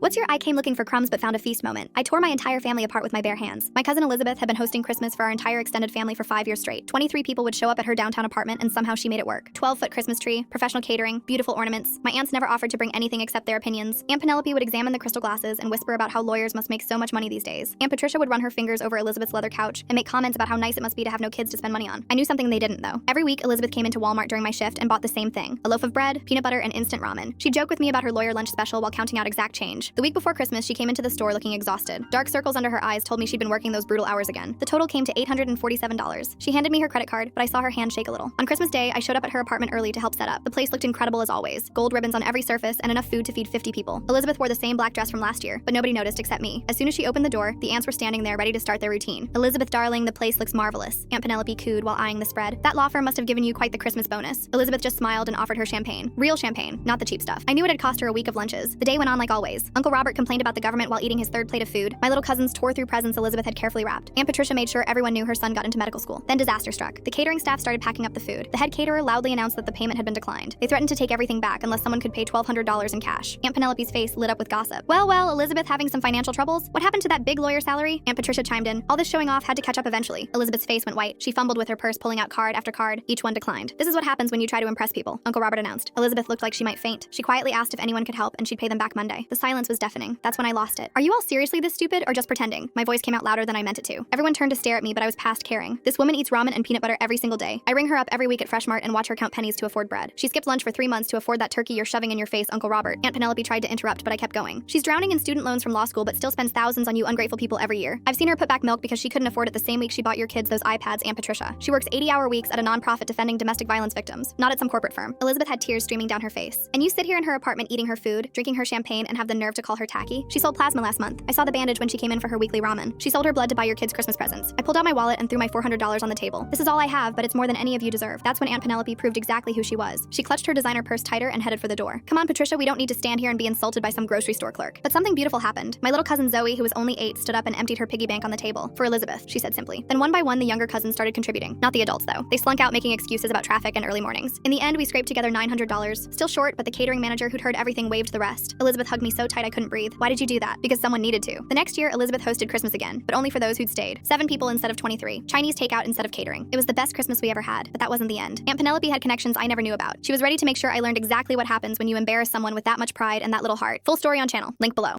What's your I came looking for crumbs but found a feast moment? I tore my entire family apart with my bare hands. My cousin Elizabeth had been hosting Christmas for our entire extended family for 5 years straight. 23 people would show up at her downtown apartment and somehow she made it work. 12-foot Christmas tree, professional catering, beautiful ornaments. My aunts never offered to bring anything except their opinions. Aunt Penelope would examine the crystal glasses and whisper about how lawyers must make so much money these days. Aunt Patricia would run her fingers over Elizabeth's leather couch and make comments about how nice it must be to have no kids to spend money on. I knew something they didn't though. Every week, Elizabeth came into Walmart during my shift and bought the same thing: a loaf of bread, peanut butter, and instant ramen. She'd joke with me about her lawyer lunch special while counting out exact change. The week before Christmas, she came into the store looking exhausted. Dark circles under her eyes told me she'd been working those brutal hours again. The total came to $847. She handed me her credit card, but I saw her hand shake a little. On Christmas Day, I showed up at her apartment early to help set up. The place looked incredible as always. Gold ribbons on every surface and enough food to feed 50 people. Elizabeth wore the same black dress from last year, but nobody noticed except me. As soon as she opened the door, the aunts were standing there ready to start their routine. "Elizabeth, darling, the place looks marvelous," Aunt Penelope cooed while eyeing the spread. "That law firm must have given you quite the Christmas bonus." Elizabeth just smiled and offered her champagne. Real champagne, not the cheap stuff. I knew it had cost her a week of lunches. The day went on like always. Uncle Robert complained about the government while eating his third plate of food. My little cousins tore through presents Elizabeth had carefully wrapped. Aunt Patricia made sure everyone knew her son got into medical school. Then disaster struck. The catering staff started packing up the food. The head caterer loudly announced that the payment had been declined. They threatened to take everything back unless someone could pay $1,200 in cash. Aunt Penelope's face lit up with gossip. Well, Elizabeth having some financial troubles? What happened to that big lawyer salary?" Aunt Patricia chimed in. "All this showing off had to catch up eventually." Elizabeth's face went white. She fumbled with her purse, pulling out card after card. Each one declined. "This is what happens when you try to impress people," Uncle Robert announced. Elizabeth looked like she might faint. She quietly asked if anyone could help and she'd pay them back Monday. The silence was deafening. That's when I lost it. "Are you all seriously this stupid or just pretending?" My voice came out louder than I meant it to. Everyone turned to stare at me, but I was past caring. This woman eats ramen and peanut butter every single day. I ring her up every week at Fresh Mart and watch her count pennies to afford bread. She skipped lunch for 3 months to afford that turkey you're shoving in your face, Uncle Robert. Aunt Penelope tried to interrupt, but I kept going. "She's drowning in student loans from law school, but still spends thousands on you ungrateful people every year. I've seen her put back milk because she couldn't afford it the same week she bought your kids those iPads, Aunt Patricia. She works 80-hour weeks at a nonprofit defending domestic violence victims, not at some corporate firm." Elizabeth had tears streaming down her face. "And you sit here in her apartment eating her food, drinking her champagne, and have the nerve to call her tacky? She sold plasma last month. I saw the bandage when she came in for her weekly ramen. She sold her blood to buy your kids Christmas presents." I pulled out my wallet and threw my $400 on the table. "This is all I have, but it's more than any of you deserve." That's when Aunt Penelope proved exactly who she was. She clutched her designer purse tighter and headed for the door. "Come on, Patricia, we don't need to stand here and be insulted by some grocery store clerk." But something beautiful happened. My little cousin Zoe, who was only 8, stood up and emptied her piggy bank on the table. "For Elizabeth," she said simply. Then one by one, the younger cousins started contributing. Not the adults, though. They slunk out making excuses about traffic and early mornings. In the end, we scraped together $900. Still short, but the catering manager who'd heard everything waived the rest. Elizabeth hugged me so tight I couldn't breathe. Why did you do that? Because someone needed to. The next year, Elizabeth hosted Christmas again, but only for those who'd stayed. 7 people instead of 23. Chinese takeout instead of catering. It was the best Christmas we ever had, but that wasn't the end. Aunt Penelope had connections I never knew about. She was ready to make sure I learned exactly what happens when you embarrass someone with that much pride and that little heart. Full story on channel. Link below.